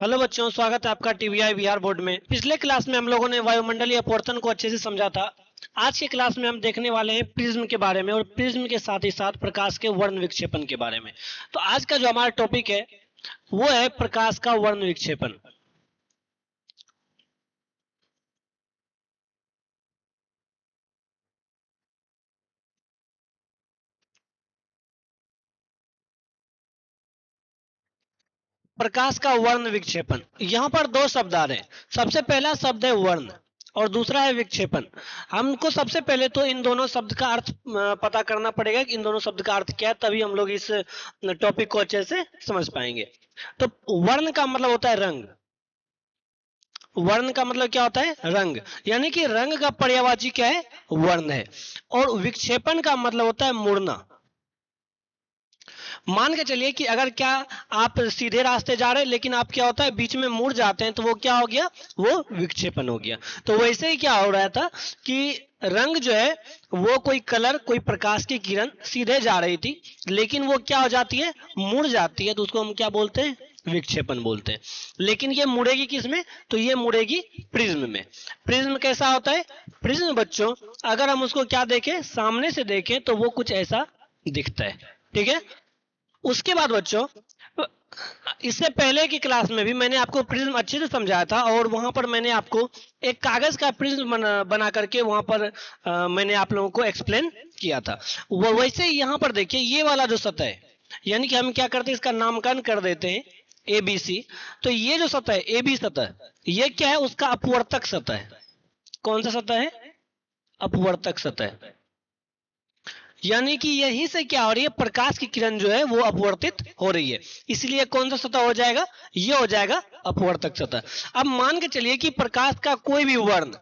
Hello बच्चों, स्वागत है आपका टीवीआई बिहार बोर्ड में। पिछले क्लास में हम लोगों ने वायुमंडलीय अपवर्तन को अच्छे से समझा था। आज के क्लास में हम देखने वाले हैं प्रिज्म के बारे में और प्रिज्म के साथ ही साथ प्रकाश के वर्ण विक्षेपण के बारे में। तो आज का जो हमारा टॉपिक है वो है प्रकाश का वर्ण विक्षेपण। प्रकाश का वर्ण विक्षेपण, यहाँ पर दो शब्द आ रहे हैं। सबसे पहला शब्द है वर्ण और दूसरा है विक्षेपण। हमको सबसे पहले तो इन दोनों शब्द का अर्थ पता करना पड़ेगा कि इन दोनों शब्द का अर्थ क्या है, तभी हम लोग इस टॉपिक को अच्छे से समझ पाएंगे। तो वर्ण का मतलब होता है रंग। वर्ण का मतलब क्या होता है? रंग। यानी कि रंग का पर्यायवाची क्या है? वर्ण है। और विक्षेपण का मतलब होता है मुड़ना। मान के चलिए कि अगर क्या आप सीधे रास्ते जा रहे हैं लेकिन आप क्या होता है बीच में मुड़ जाते हैं, तो वो क्या हो गया? वो विक्षेपण हो गया। तो वैसे ही क्या हो रहा था कि रंग जो है वो कोई कलर, कोई प्रकाश की किरण सीधे जा रही थी, लेकिन वो क्या हो जाती है? मुड़ जाती है, तो उसको हम क्या बोलते हैं? विक्षेपण बोलते हैं। लेकिन ये मुड़ेगी किस में? तो ये मुड़ेगी प्रिज्म में। प्रिज्म कैसा होता है? प्रिज्म बच्चों, अगर हम उसको क्या देखें, सामने से देखें, तो वो कुछ ऐसा दिखता है। ठीक है। उसके बाद बच्चों, इससे पहले की क्लास में भी मैंने आपको प्रिज्म अच्छे से समझाया था और वहां पर मैंने आपको एक कागज का प्रिज्म बना करके वहां पर मैंने आप लोगों को एक्सप्लेन किया था। वो वैसे ही यहाँ पर देखिए, ये वाला जो सतह है, यानी कि हम क्या करते हैं, इसका नामकरण कर देते हैं ए बी सी। तो ये जो सतह है ए बी सतह, ये क्या है? उसका अपवर्तक सतह है। कौन सा सतह है? अपवर्तक सतह। यानी कि यहीं से क्या हो रही है? प्रकाश की किरण जो है वो अपवर्तित हो रही है, इसलिए कौन सा सतह हो जाएगा? ये हो जाएगा अपवर्तक सतह। अब मान के चलिए कि प्रकाश का कोई भी वर्ण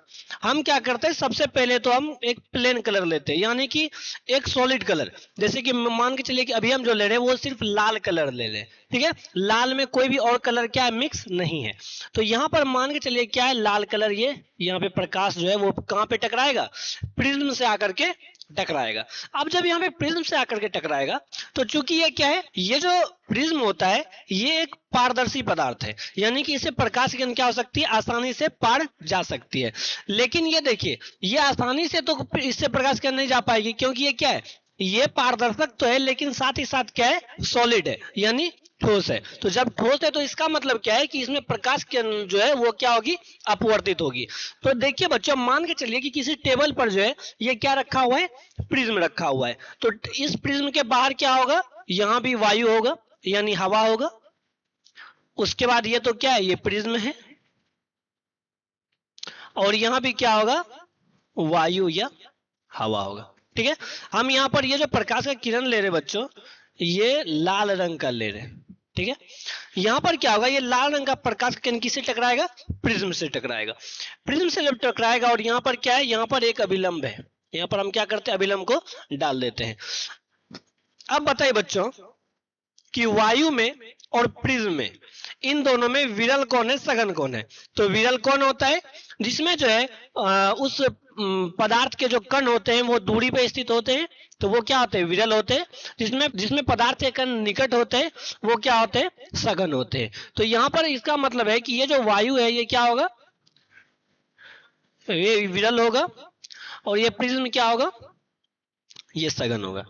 हम क्या करते हैं, सबसे पहले तो हम एक प्लेन कलर लेते हैं, यानी कि एक सॉलिड कलर। जैसे कि मान के चलिए कि अभी हम जो ले रहे हैं वो सिर्फ लाल कलर ले लें। ठीक है। लाल में कोई भी और कलर क्या है? मिक्स नहीं है। तो यहाँ पर मान के चलिए क्या है? लाल कलर। ये यहाँ पे प्रकाश जो है वो कहाँ पे टकराएगा? प्रिज्म से आकर के टकराएगा। अब जब यहाँ पे प्रिज्म से आकर के टकराएगा, तो चूंकि ये क्या है, ये जो प्रिज्म होता है ये एक पारदर्शी पदार्थ है, यानी कि इससे प्रकाश की किरण क्या हो सकती है? आसानी से पार जा सकती है। लेकिन ये देखिए, ये आसानी से तो इससे प्रकाश की किरण नहीं जा पाएगी, क्योंकि ये क्या है? ये पारदर्शक तो है, लेकिन साथ ही साथ क्या है? सॉलिड है, यानी ठोस है। तो जब ठोस है तो इसका मतलब क्या है कि इसमें प्रकाश किरण जो है वो क्या होगी? अपवर्तित होगी। तो देखिए बच्चों, मान के चलिए कि किसी टेबल पर जो है ये क्या रखा हुआ है? प्रिज्म रखा हुआ है। तो इस प्रिज्म के बाहर क्या होगा? यहाँ भी वायु होगा, यानी हवा होगा। उसके बाद ये तो क्या है? ये प्रिज्म है। और यहाँ भी क्या होगा? वायु या हवा होगा। ठीक है। हम यहाँ पर ये जो प्रकाश का किरण ले रहे बच्चों, ये लाल रंग का ले रहे हैं। ठीक है। यहाँ पर क्या होगा? ये लाल रंग का प्रकाश किरण किससे टकराएगा? प्रिज्म से टकराएगा। प्रिज्म से जब टकराएगा, और यहाँ पर क्या है? यहाँ पर एक अभिलंब है। यहाँ पर हम क्या करते हैं? अभिलंब को डाल देते हैं। अब बताइए बच्चों कि वायु में और प्रिज्म में, इन दोनों में विरल कौन है, सघन कौन है? तो विरल कौन होता है? जिसमें जो है उस पदार्थ के जो कण होते हैं वो दूरी पे स्थित होते हैं, तो वो क्या होते हैं? विरल होते हैं। जिसमें जिसमें पदार्थ के कण निकट होते हैं वो क्या होते हैं? सघन होते हैं। तो यहाँ पर इसका मतलब है कि ये जो वायु है ये क्या होगा? ये विरल होगा। और ये प्रिज्म क्या होगा? ये सघन होगा।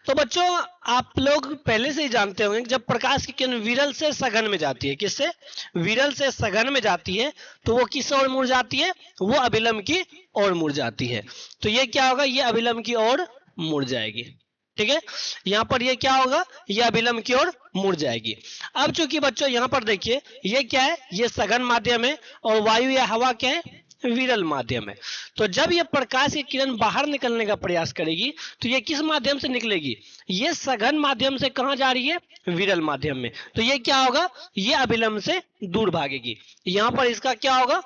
तो बच्चों, आप लोग पहले से ही जानते होंगे कि जब प्रकाश की किरण विरल से सघन में जाती है, किससे? विरल से सघन में जाती है, तो वो किस ओर मुड़ जाती है? वो अभिलंब की ओर मुड़ जाती है। तो ये क्या होगा? ये अभिलंब की ओर मुड़ जाएगी। ठीक है। यहाँ पर ये क्या होगा? ये अभिलंब की ओर मुड़ जाएगी। अब चूंकि बच्चों यहाँ पर देखिए, ये क्या है? ये सघन माध्यम है और वायु या हवा क्या है? विरल माध्यम है। तो जब ये प्रकाश की किरण बाहर निकलने का प्रयास करेगी, तो ये किस माध्यम से निकलेगी? ये सघन माध्यम से कहां जा रही है? विरल माध्यम में। तो ये क्या होगा? ये अभिलंब से दूर भागेगी। यहां पर इसका क्या होगा?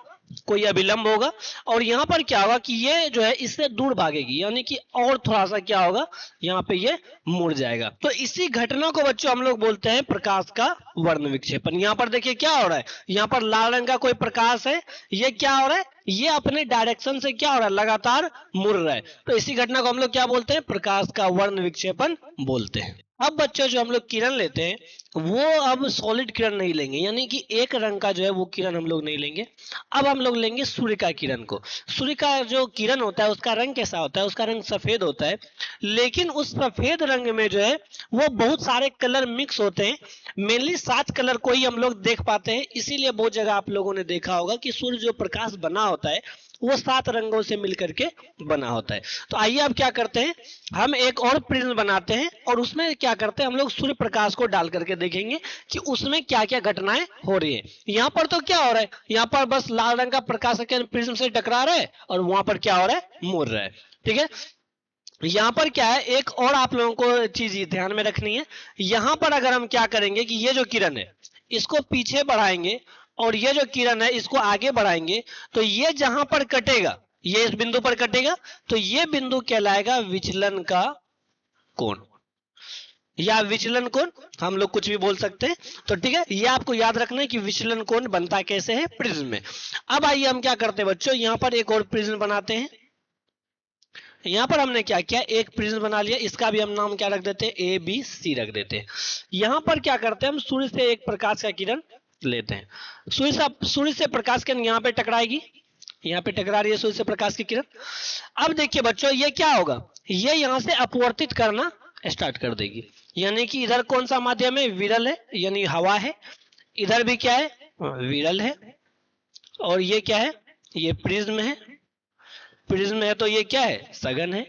कोई अभिलंब होगा। और यहाँ पर क्या होगा कि ये जो है इससे दूर भागेगी, यानी कि और थोड़ा सा क्या होगा? यहाँ पे ये मुड़ जाएगा। तो इसी घटना को बच्चों हम लोग बोलते हैं प्रकाश का वर्ण विक्षेपण। यहाँ पर देखिए क्या हो रहा है? यहाँ पर लाल रंग का कोई प्रकाश है, ये क्या हो रहा है? ये अपने डायरेक्शन से क्या हो रहा है? लगातार मुड़ रहा है। तो इसी घटना को हम लोग क्या बोलते हैं? प्रकाश का वर्ण विक्षेपण बोलते हैं। अब बच्चों जो हम लोग किरण लेते हैं वो अब सॉलिड किरण नहीं लेंगे, यानी कि एक रंग का जो है वो किरण हम लोग नहीं लेंगे। अब हम लोग लेंगे सूर्य का किरण को। सूर्य का जो किरण होता है उसका रंग कैसा होता है? उसका रंग सफेद होता है, लेकिन उस सफेद रंग में जो है वो बहुत सारे कलर मिक्स होते हैं। मेनली 7 कलर को ही हम लोग देख पाते हैं, इसीलिए बहुत जगह आप लोगों ने देखा होगा कि सूर्य जो प्रकाश बना होता है वो 7 रंगों से मिलकर के बना होता है। तो आइए अब क्या करते हैं, हम एक और प्रिज्म बनाते हैं और उसमें क्या करते हैं हम लोग सूर्य प्रकाश को डाल करके देखेंगे कि उसमें क्या क्या घटनाएं हो रही है। यहाँ पर तो क्या हो रहा है, यहाँ पर बस लाल रंग का प्रकाश प्रिज्म से टकरा रहा है और वहां पर क्या हो रहा है, मुड़ रहा है। ठीक है, यहाँ पर क्या है, एक और आप लोगों को चीज ध्यान में रखनी है। यहाँ पर अगर हम क्या करेंगे कि ये जो किरण है इसको पीछे बढ़ाएंगे और ये जो किरण है इसको आगे बढ़ाएंगे, तो ये जहां पर कटेगा, ये इस बिंदु पर कटेगा, तो ये बिंदु कहलाएगा विचलन का कोण या विचलन कोण, हम लोग कुछ भी बोल सकते हैं। तो ठीक है, ये आपको याद रखना है कि विचलन कोण बनता कैसे है प्रिज्म में। अब आइए हम क्या करते हैं बच्चों, यहाँ पर एक और प्रिज्म बनाते हैं। यहाँ पर हमने क्या किया, एक प्रिज्म बना लिया, इसका भी हम नाम क्या रख देते हैं, ए बी सी रख देते हैं। यहाँ पर क्या करते हैं, हम सूर्य से एक प्रकाश का किरण लेते हैं। सूर्य से प्रकाश किरण यहाँ पे टकराएगी, यहाँ पे टकरा रही है सूर्य से प्रकाश की किरण। अब देखिए बच्चों ये क्या होगा, ये यहाँ से अपवर्तित करना स्टार्ट कर देगी, यानी कि इधर कौन सा माध्यम है, विरल है, यानी हवा है। इधर भी क्या है, विरल है। और ये क्या है, ये प्रिज्म है। प्रिज्म है तो ये क्या है, सघन है।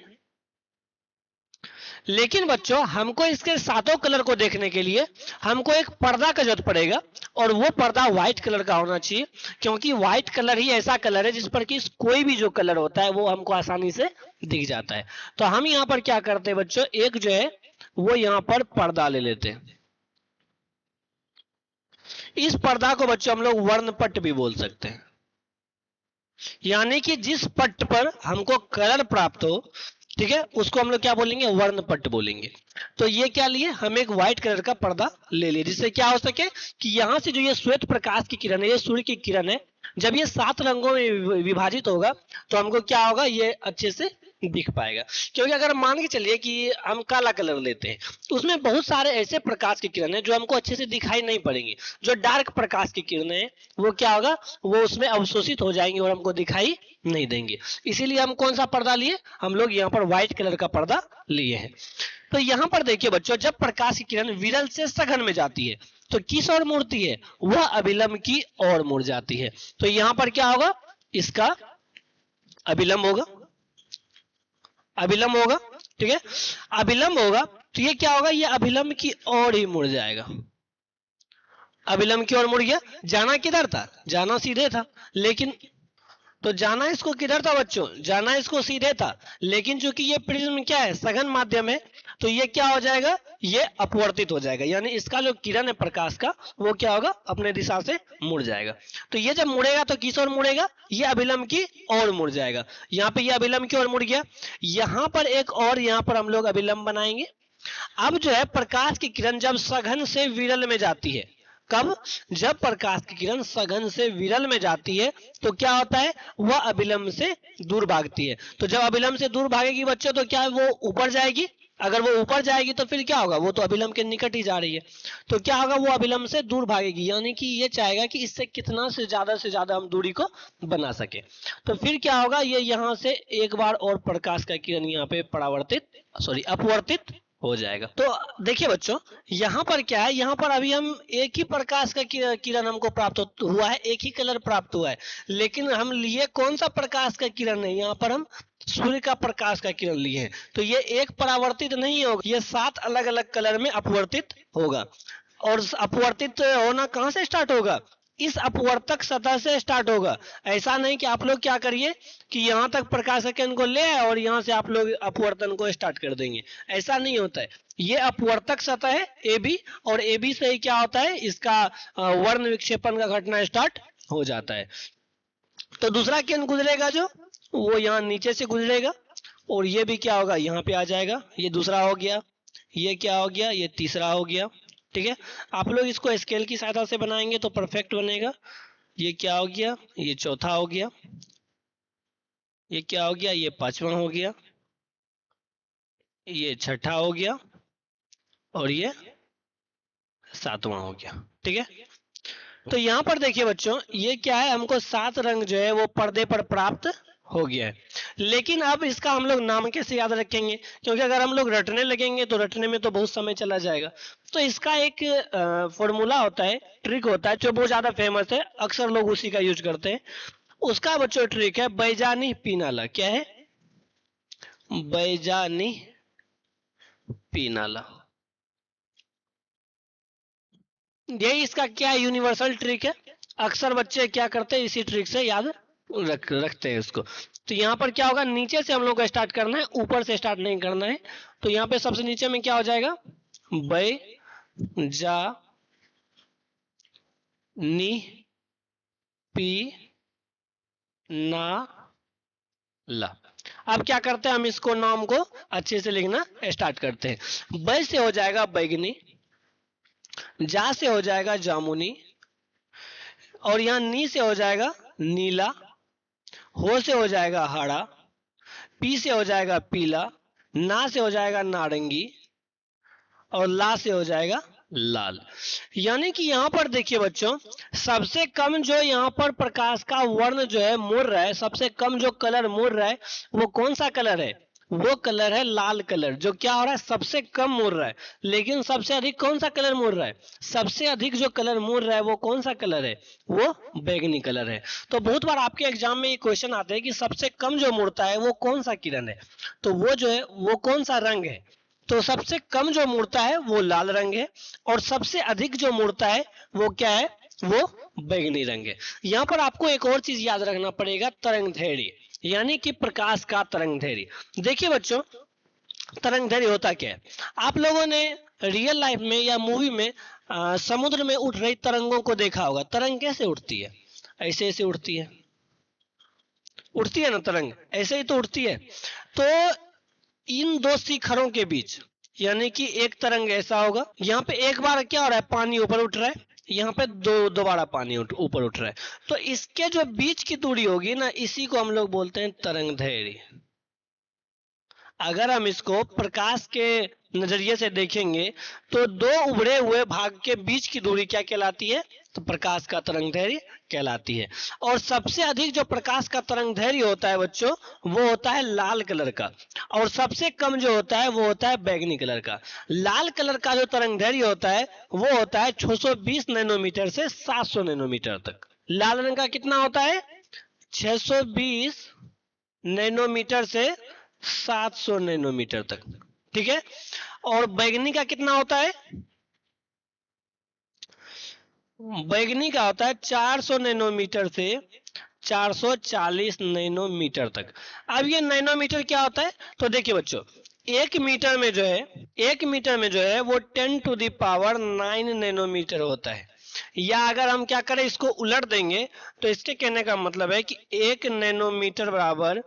लेकिन बच्चों हमको इसके सातों कलर को देखने के लिए हमको एक पर्दा का जरूरत पड़ेगा, और वो पर्दा व्हाइट कलर का होना चाहिए, क्योंकि व्हाइट कलर ही ऐसा कलर है जिस पर कि कोई भी जो कलर होता है वो हमको आसानी से दिख जाता है। तो हम यहाँ पर क्या करते हैं बच्चों, एक जो है वो यहाँ पर पर्दा ले लेते हैं। इस पर्दा को बच्चों हम लोग वर्णपट भी बोल सकते हैं, यानी कि जिस पट्ट पर हमको कलर प्राप्त हो, ठीक है, उसको हम लोग क्या बोलेंगे, वर्णपट बोलेंगे। तो ये क्या लिए, हम एक व्हाइट कलर का पर्दा ले लिए, जिससे क्या हो सके कि यहां से जो ये श्वेत प्रकाश की किरण है, ये सूर्य की किरण है, जब ये 7 रंगों में विभाजित होगा तो हमको क्या होगा, ये अच्छे से दिख पाएगा। क्योंकि अगर मान के चलिए कि हम काला कलर लेते हैं तो उसमें बहुत सारे ऐसे प्रकाश की किरण है जो हमको अच्छे से दिखाई नहीं पड़ेंगी। जो डार्क प्रकाश की किरण है वो क्या होगा, वो उसमें अवशोषित हो जाएंगे और हमको दिखाई नहीं देंगे। इसीलिए हम कौन सा पर्दा लिए, हम लोग यहाँ पर व्हाइट कलर का पर्दा लिए हैं। तो यहाँ पर देखिए बच्चों, जब प्रकाश की किरण विरल से सघन में जाती है तो किस ओर मुड़ती है, वह अभिलंब की ओर मुड़ जाती है। तो यहाँ पर क्या होगा, इसका अभिलंब होगा, अभिलंब होगा। ठीक है, अभिलंब होगा तो ये क्या होगा, ये अभिलंब की ओर ही मुड़ जाएगा। अभिलंब की ओर मुड़ गया, जाना किधर था, जाना सीधे था, लेकिन तो जाना इसको किधर था बच्चों, जाना इसको सीधे था, लेकिन चूंकि ये प्रिज्म क्या है, सघन माध्यम है, तो ये क्या हो जाएगा, ये अपवर्तित हो जाएगा, यानी इसका जो किरण है प्रकाश का वो क्या होगा, अपने दिशा से मुड़ जाएगा। तो ये जब मुड़ेगा तो किस ओर मुड़ेगा, ये अभिलंब की ओर मुड़ जाएगा। यहाँ पे ये अभिलंब की ओर मुड़ गया, यहाँ पर एक और यहाँ पर हम लोग अभिलंब बनाएंगे। अब जो है प्रकाश की किरण जब सघन से विरल में जाती है, कब, जब प्रकाश की किरण सघन से विरल में जाती है तो क्या होता है, वह अभिलंब से दूर भागती है। तो जब अभिलंब से दूर भागेगी बच्चों तो क्या है, वो ऊपर जाएगी। अगर वो ऊपर जाएगी तो फिर क्या होगा, वो तो अभिलंब के निकट ही जा रही है, तो क्या होगा, वो अभिलंब से दूर भागेगी, यानी कि ये चाहेगा कि इससे कितना से ज्यादा हम दूरी को बना सके। तो फिर क्या होगा, ये यहाँ से एक बार और प्रकाश का किरण यहाँ पे अपवर्तित हो जाएगा। तो देखिए बच्चों, यहाँ पर क्या है, यहाँ पर अभी हम एक ही प्रकाश का किरण हमको प्राप्त हुआ है, एक ही कलर प्राप्त हुआ है, लेकिन हम लिए कौन सा प्रकाश का किरण है, यहाँ पर हम सूर्य का प्रकाश का किरण लिए हैं। तो ये एक परावर्तित नहीं होगा, ये 7 अलग अलग कलर में अपवर्तित होगा। और अपवर्तित होना कहाँ से स्टार्ट होगा, इस अपवर्तक सतह से स्टार्ट होगा। ऐसा नहीं कि आप लोग क्या करिए कि यहाँ तक प्रकाश का किरण को ले आए और यहाँ से आप लोग अपवर्तन को स्टार्ट कर देंगे, ऐसा नहीं होता है। ये अपवर्तक सतह है ए बी, और ए बी से ही क्या होता है, इसका वर्ण विक्षेपण का घटना स्टार्ट हो जाता है। तो दूसरा किरण गुजरेगा जो, वो यहाँ नीचे से गुजरेगा, और ये भी क्या होगा, यहाँ पे आ जाएगा। ये दूसरा हो गया, ये क्या हो गया, ये तीसरा हो गया। ठीक है, आप लोग इसको स्केल की सहायता से बनाएंगे तो परफेक्ट बनेगा। ये क्या हो गया, ये चौथा हो गया। ये क्या हो गया, ये 5वां हो गया। ये छठा हो गया, और ये 7वां हो गया। ठीक है, तो यहाँ पर देखिए बच्चों, ये क्या है, हमको 7 रंग जो है वो पर्दे पर प्राप्त हो गया है। लेकिन अब इसका हम लोग नाम कैसे याद रखेंगे, क्योंकि अगर हम लोग रटने लगेंगे तो रटने में तो बहुत समय चला जाएगा। तो इसका एक फॉर्मूला होता है, ट्रिक होता है, जो बहुत ज्यादा फेमस है, अक्सर लोग उसी का यूज करते हैं। उसका बच्चों ट्रिक है बैजानी पीनाला। क्या है? बैजानी पीनाला। यही इसका क्या यूनिवर्सल ट्रिक है। अक्सर बच्चे क्या करते हैं, इसी ट्रिक से याद रखते हैं उसको। तो यहाँ पर क्या होगा, नीचे से हम लोग को स्टार्ट करना है, ऊपर से स्टार्ट नहीं करना है। तो यहाँ पे सबसे नीचे में क्या हो जाएगा, बै जा नी पी ना ला। अब क्या करते हैं, हम इसको नाम को अच्छे से लिखना स्टार्ट करते हैं। बै से हो जाएगा बैगनी, जा से हो जाएगा जामुनी, और यहाँ नी से हो जाएगा नीला, हो से हो जाएगा हरा, पी से हो जाएगा पीला, ना से हो जाएगा नारंगी, और ला से हो जाएगा लाल। यानी कि यहाँ पर देखिए बच्चों, सबसे कम जो यहाँ पर प्रकाश का वर्ण जो है मुड़ रहा है, सबसे कम जो कलर मुड़ रहा है वो कौन सा कलर है, वो कलर है लाल कलर, जो क्या हो रहा है, सबसे कम मुड़ रहा है। लेकिन सबसे अधिक कौन सा कलर मुड़ रहा है, सबसे अधिक जो कलर मुड़ रहा है वो कौन सा कलर है, वो बैगनी कलर है। तो बहुत बार आपके एग्जाम में ये क्वेश्चन आते हैं कि सबसे कम जो मुड़ता है वो कौन सा किरण है, तो वो जो है वो कौन सा रंग है। तो सबसे कम जो मुड़ता है वो लाल रंग है, और सबसे अधिक जो मुड़ता है वो क्या है, वो बैगनी रंग है। यहाँ पर आपको एक और चीज याद रखना पड़ेगा, तरंग दैर्ध्य, यानी कि प्रकाश का तरंग दैर्ध्य। देखिए बच्चों, तरंग दैर्ध्य होता क्या है, आप लोगों ने रियल लाइफ में या मूवी में समुद्र में उठ रही तरंगों को देखा होगा। तरंग कैसे उठती है, ऐसे ऐसे उठती है, उठती है ना तरंग, ऐसे ही तो उठती है। तो इन दो शिखरों के बीच, यानी कि एक तरंग ऐसा होगा, यहाँ पे एक बार क्या हो रहा है, पानी ऊपर उठ रहा है, यहाँ पे दोबारा पानी ऊपर उठ रहा है। तो इसके जो बीच की दूरी होगी ना, इसी को हम लोग बोलते हैं तरंग दैर्ध्य। अगर हम इसको प्रकाश के नजरिए से देखेंगे तो दो उभरे हुए भाग के बीच की दूरी क्या कहलाती है, तो प्रकाश का तरंग दैर्ध्य कहलाती है। और सबसे अधिक जो प्रकाश का तरंग दैर्ध्य होता है बच्चों, वो होता है लाल कलर का, और सबसे कम जो होता है वो होता है बैगनी कलर का। लाल कलर का जो तरंग दैर्ध्य होता है वो होता है 620 नैनोमीटर से 700 नैनोमीटर तक। लाल रंग का कितना होता है, 620 नैनोमीटर से 700 नैनोमीटर तक। ठीक है, और बैगनी का कितना होता है, बैगनी का होता है 400 नैनोमीटर से 440 नैनोमीटर तक। अब ये नैनोमीटर क्या होता है, तो देखिए बच्चों, एक मीटर में जो है, एक मीटर में जो है वो 10 टू द पावर 9 नैनोमीटर होता है। या अगर हम क्या करें, इसको उलट देंगे, तो इसके कहने का मतलब है कि एक नैनोमीटर बराबर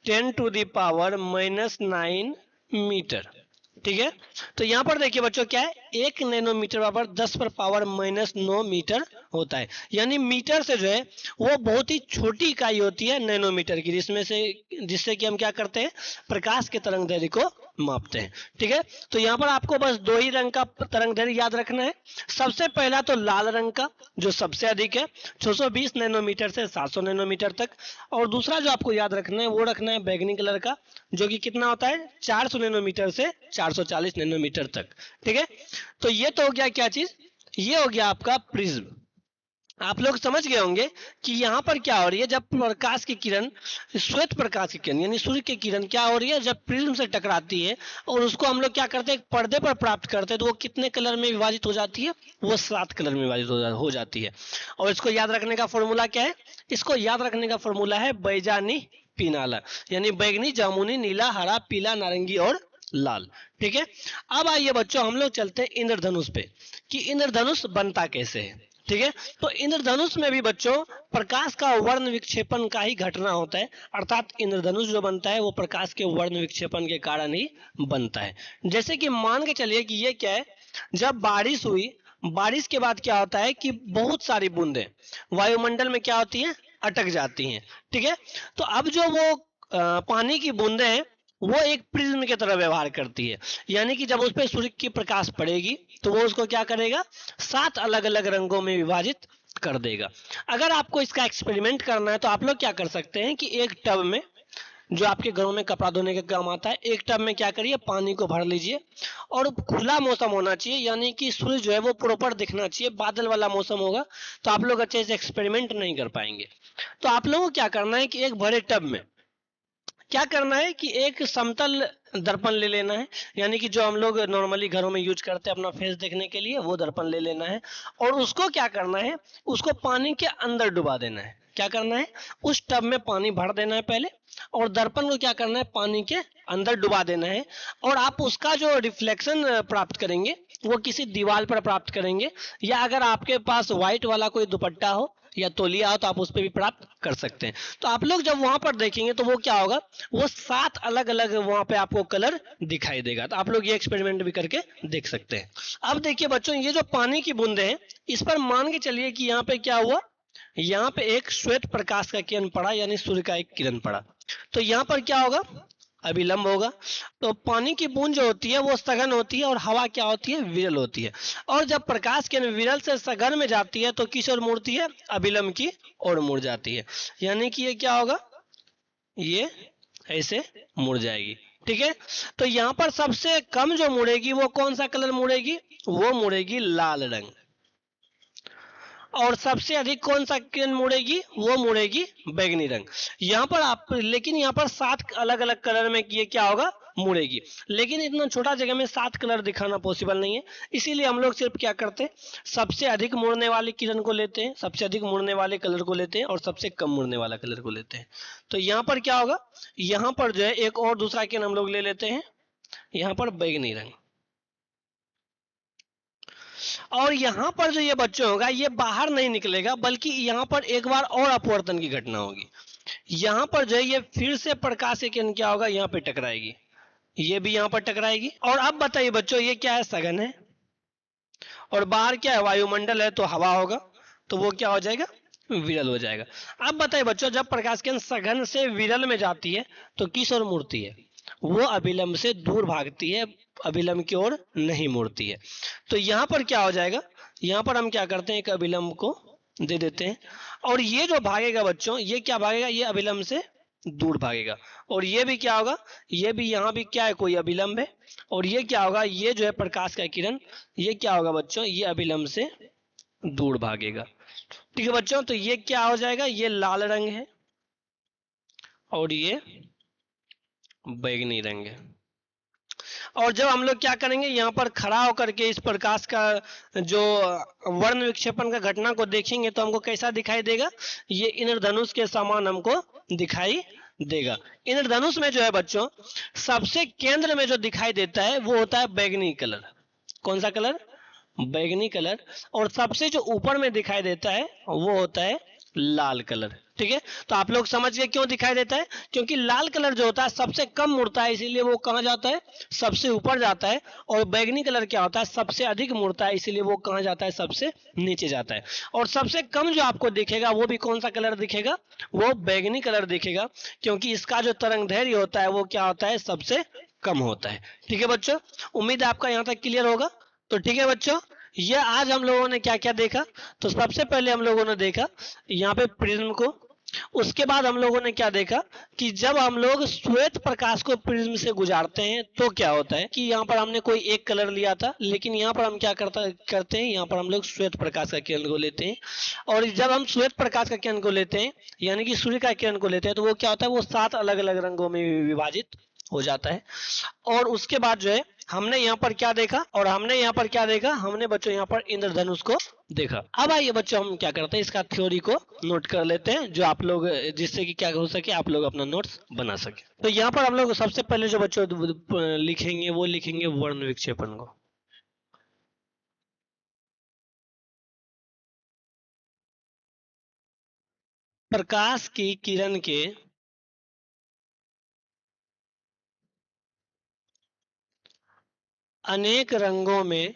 10 टू द पावर -9 मीटर। ठीक है, तो यहाँ पर देखिए बच्चों क्या है, एक नैनोमीटर बराबर 10 पर पावर -9 मीटर होता है। यानी मीटर से जो है वो बहुत ही छोटी इकाई होती है नैनोमीटर की, जिससे कि हम क्या करते हैं, प्रकाश के तरंग दैर्ध्य को मापते हैं। ठीक है, तो यहाँ पर आपको बस दो ही रंग का तरंग दैर्ध्य याद रखना है। सबसे पहला तो लाल रंग का जो सबसे अधिक है 620 नैनोमीटर से 700 नैनोमीटर तक, और दूसरा जो आपको याद रखना है वो रखना है बैगनी कलर का, जो कि कितना होता है 400 नैनोमीटर से 440 नैनोमीटर तक। ठीक है, तो ये तो हो गया क्या चीज, ये हो गया आपका प्रिज्म। आप लोग समझ गए होंगे कि यहाँ पर क्या हो रही है, जब प्रकाश की किरण, श्वेत प्रकाश की किरण यानी सूर्य की किरण क्या हो रही है, जब प्रिज्म से टकराती है और उसको हम लोग क्या करते हैं, पर्दे पर प्राप्त करते हैं, तो वो कितने कलर में विभाजित हो जाती है, वो 7 कलर में विभाजित हो जाती है। और इसको याद रखने का फॉर्मूला क्या है, इसको याद रखने का फॉर्मूला है बैजानी पीनाला, यानी बैगनी, जामुनी, नीला, हरा, पीला, नारंगी और लाल। ठीक है, अब आइए बच्चों हम लोग चलते हैं इंद्रधनुष पे, कि इंद्रधनुष बनता कैसे है। ठीक है, तो इंद्रधनुष में भी बच्चों प्रकाश का वर्ण विक्षेपण का ही घटना होता है, अर्थात इंद्रधनुष जो बनता है वो प्रकाश के वर्ण विक्षेपण के कारण ही बनता है। जैसे कि मान के चलिए कि ये क्या है, जब बारिश हुई, बारिश के बाद क्या होता है कि बहुत सारी बूंदें वायुमंडल में क्या होती हैं, अटक जाती हैं। ठीक है, तो अब जो वो पानी की बूंदें हैं वो एक प्रिज्म की तरह व्यवहार करती है। यानी कि जब उस पर सूर्य की प्रकाश पड़ेगी तो वो उसको क्या करेगा, 7 अलग अलग रंगों में विभाजित कर देगा। अगर आपको इसका एक्सपेरिमेंट करना है तो आप लोग क्या कर सकते हैं कि एक टब में, जो आपके घरों में कपड़ा धोने का काम आता है, एक टब में क्या करिए, पानी को भर लीजिए और खुला मौसम होना चाहिए, यानी कि सूर्य जो है वो प्रॉपर दिखना चाहिए। बादल वाला मौसम होगा तो आप लोग अच्छे से एक्सपेरिमेंट नहीं कर पाएंगे। तो आप लोगों को क्या करना है कि एक बड़े टब में क्या करना है कि एक समतल दर्पण ले लेना है, यानी कि जो हम लोग नॉर्मली घरों में यूज करते हैं अपना फेस देखने के लिए, वो दर्पण ले लेना है। और उसको क्या करना है, उसको पानी के अंदर डुबा देना है। क्या करना है, उस टब में पानी भर देना है पहले, और दर्पण को क्या करना है, पानी के अंदर डुबा देना है। और आप उसका जो रिफ्लेक्शन प्राप्त करेंगे वो किसी दीवार पर प्राप्त करेंगे, या अगर आपके पास व्हाइट वाला कोई दुपट्टा हो या तौलिया हो तो आप उस पर भी प्राप्त कर सकते हैं। तो आप लोग जब वहां पर देखेंगे तो वो क्या होगा, वो 7 अलग अलग वहां पे आपको कलर दिखाई देगा। तो आप लोग ये एक्सपेरिमेंट भी करके देख सकते हैं। अब देखिए बच्चों, ये जो पानी की बूंदे हैं, इस पर मान के चलिए कि यहाँ पे क्या हुआ, यहाँ पे एक श्वेत प्रकाश का किरण पड़ा, यानी सूर्य का एक किरण पड़ा। तो यहाँ पर क्या होगा, अभिलंब होगा। तो पानी की बूंद जो होती है वो सघन होती है और हवा क्या होती है, विरल होती है। और जब प्रकाश किरण विरल से सघन में जाती है तो किस ओर मुड़ती है, अभिलंब की ओर मुड़ जाती है। यानी कि ये क्या होगा, ये ऐसे मुड़ जाएगी। ठीक है। तो यहाँ पर सबसे कम जो मुड़ेगी वो कौन सा कलर मुड़ेगी, वो मुड़ेगी लाल रंग। और सबसे अधिक कौन सा किरण मुड़ेगी, वो मुड़ेगी बैगनी रंग। यहाँ पर आप, लेकिन यहाँ पर 7 अलग अलग कलर में ये क्या होगा, मुड़ेगी। लेकिन इतना छोटा जगह में 7 कलर दिखाना पॉसिबल नहीं है, इसीलिए हम लोग सिर्फ क्या करते हैं, सबसे अधिक मुड़ने वाली किरण को लेते हैं, सबसे अधिक मुड़ने वाले कलर को लेते हैं और सबसे कम मुड़ने वाला कलर को लेते हैं। तो यहाँ पर क्या होगा, यहाँ पर जो है एक और दूसरा किरण हम लोग ले लेते हैं, यहाँ पर बैगनी रंग। और यहाँ पर जो ये बच्चों होगा, ये बाहर नहीं निकलेगा, बल्कि यहाँ पर एक बार और अपवर्तन की घटना होगी। यहाँ पर जो है ये फिर से प्रकाश की किरण क्या होगा, यहाँ पे टकराएगी, ये भी यहाँ पर टकराएगी। और अब बताइए बच्चों, ये क्या है, सघन है, और बाहर क्या है, वायुमंडल है, तो हवा होगा, तो वो क्या हो जाएगा, विरल हो जाएगा। अब बताइए बच्चों, जब प्रकाश किरण सघन से विरल में जाती है तो किस ओर मुड़ती है, वो अभिलंब से दूर भागती है, अभिलंब की ओर नहीं मुड़ती है। तो यहाँ पर क्या हो जाएगा, यहाँ पर हम क्या करते हैं, एक अभिलंब को दे देते हैं, और ये जो भागेगा बच्चों, ये क्या भागेगा, ये अभिलंब से दूर भागेगा। और ये भी क्या होगा, ये भी यहाँ भी क्या है, कोई अभिलंब है। और ये क्या होगा, ये जो है प्रकाश का किरण, ये क्या होगा बच्चों, ये अभिलंब से दूर भागेगा। ठीक है बच्चों, तो ये क्या हो जाएगा, ये लाल रंग है और ये बैगनी रंग है। और जब हम लोग क्या करेंगे, यहाँ पर खड़ा होकर के इस प्रकाश का जो वर्ण विक्षेपण का घटना को देखेंगे तो हमको कैसा दिखाई देगा, ये इंद्रधनुष के समान हमको दिखाई देगा। इंद्रधनुष में जो है बच्चों, सबसे केंद्र में जो दिखाई देता है वो होता है बैगनी कलर। कौन सा कलर, बैगनी कलर। और सबसे जो ऊपर में दिखाई देता है वो होता है लाल कलर। ठीक है। तो आप लोग समझ गए क्यों दिखाई देता है, क्योंकि लाल कलर जो होता है सबसे कम मुड़ता है, इसीलिए वो कहाँ जाता है, सबसे ऊपर जाता है। और बैगनी कलर क्या होता है, सबसे अधिक मुड़ता है, इसीलिए वो कहाँ जाता है, सबसे नीचे जाता है। और सबसे कम जो आपको दिखेगा वो भी कौन सा कलर दिखेगा, वो बैगनी कलर दिखेगा, क्योंकि इसका जो तरंग दैर्घ्य होता है वो क्या होता है, सबसे कम होता है। ठीक है बच्चों, उम्मीद है आपका यहाँ तक क्लियर होगा। तो ठीक है बच्चों, ये आज हम लोगों ने क्या क्या देखा, तो सबसे पहले हम लोगों ने देखा यहाँ पे प्रिज्म को। उसके बाद हम लोगों ने क्या देखा कि जब हम लोग श्वेत प्रकाश को प्रिज्म से गुजारते हैं तो क्या होता है, कि यहाँ पर हमने कोई एक कलर लिया था, लेकिन यहाँ पर हम क्या करते हैं, यहाँ पर हम लोग श्वेत प्रकाश का किरण को लेते हैं। और जब हम श्वेत प्रकाश का किरण को लेते हैं, यानी कि सूर्य का किरण को लेते हैं, तो वो क्या होता है, वो 7 अलग अलग रंगों में विभाजित हो जाता है। और उसके बाद जो है हमने यहाँ पर क्या देखा, और हमने यहाँ पर क्या देखा, हमने बच्चों यहाँ पर इंद्रधनुष को देखा। अब आइए बच्चों, हम क्या करते हैं, इसका थ्योरी को नोट कर लेते हैं, जो आप लोग, जिससे कि क्या हो सके, आप लोग अपना नोट्स बना सके। तो यहाँ पर हम लोग सबसे पहले जो बच्चों लिखेंगे, वो लिखेंगे वर्ण विक्षेपण को। प्रकाश की किरण के अनेक रंगों में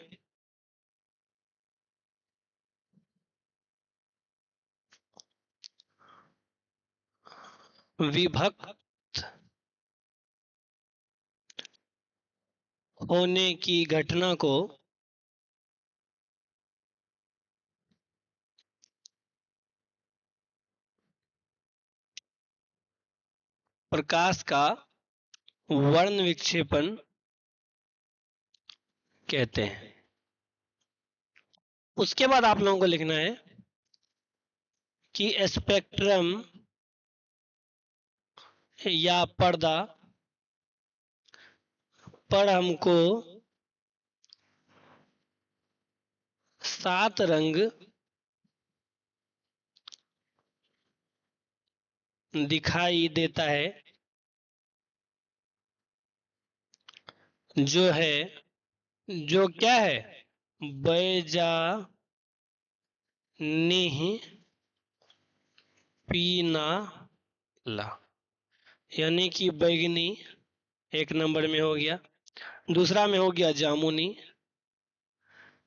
विभक्त होने की घटना को प्रकाश का वर्ण विक्षेपण कहते हैं। उसके बाद आप लोगों को लिखना है कि स्पेक्ट्रम या पर्दा पर हमको 7 रंग दिखाई देता है, जो क्या है, बैजानीह पीनाला, यानी कि बैगनी एक नंबर में हो गया, दूसरा में हो गया जामुनी,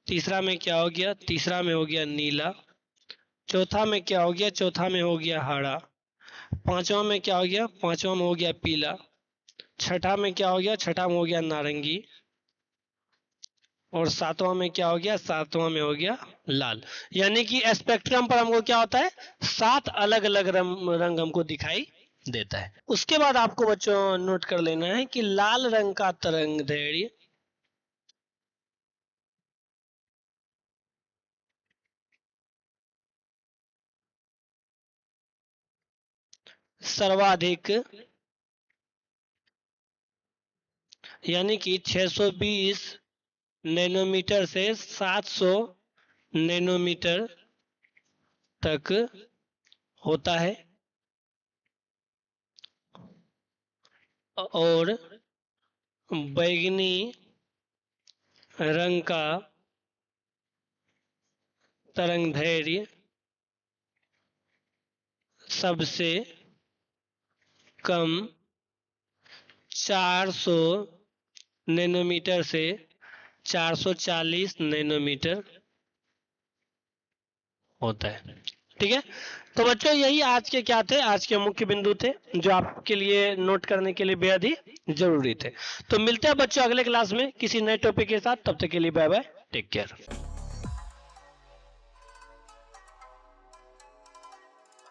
तीसरा में क्या हो गया, तीसरा में हो गया नीला, चौथा में क्या हो गया, चौथा में हो गया हरा, पांचवा में क्या हो गया, पांचवा में हो गया पीला, छठा में क्या हो गया, छठा में हो गया नारंगी, और सातवां में क्या हो गया, सातवां में हो गया लाल। यानी कि स्पेक्ट्रम पर हमको क्या होता है, 7 अलग अलग रंग हमको दिखाई देता है। उसके बाद आपको बच्चों नोट कर लेना है कि लाल रंग का तरंग दैर्ध्य सर्वाधिक, यानी कि 620 नैनोमीटर से 700 नैनोमीटर तक होता है, और बैगनी रंग का तरंगदैर्घ्य सबसे कम 400 नैनोमीटर से 440 नैनोमीटर होता है। ठीक है, तो बच्चों यही आज के क्या थे, आज के मुख्य बिंदु थे जो आपके लिए नोट करने के लिए बेहद ही जरूरी थे। तो मिलते हैं बच्चों अगले क्लास में किसी नए टॉपिक के साथ, तब तक के लिए बाय बाय, टेक केयर।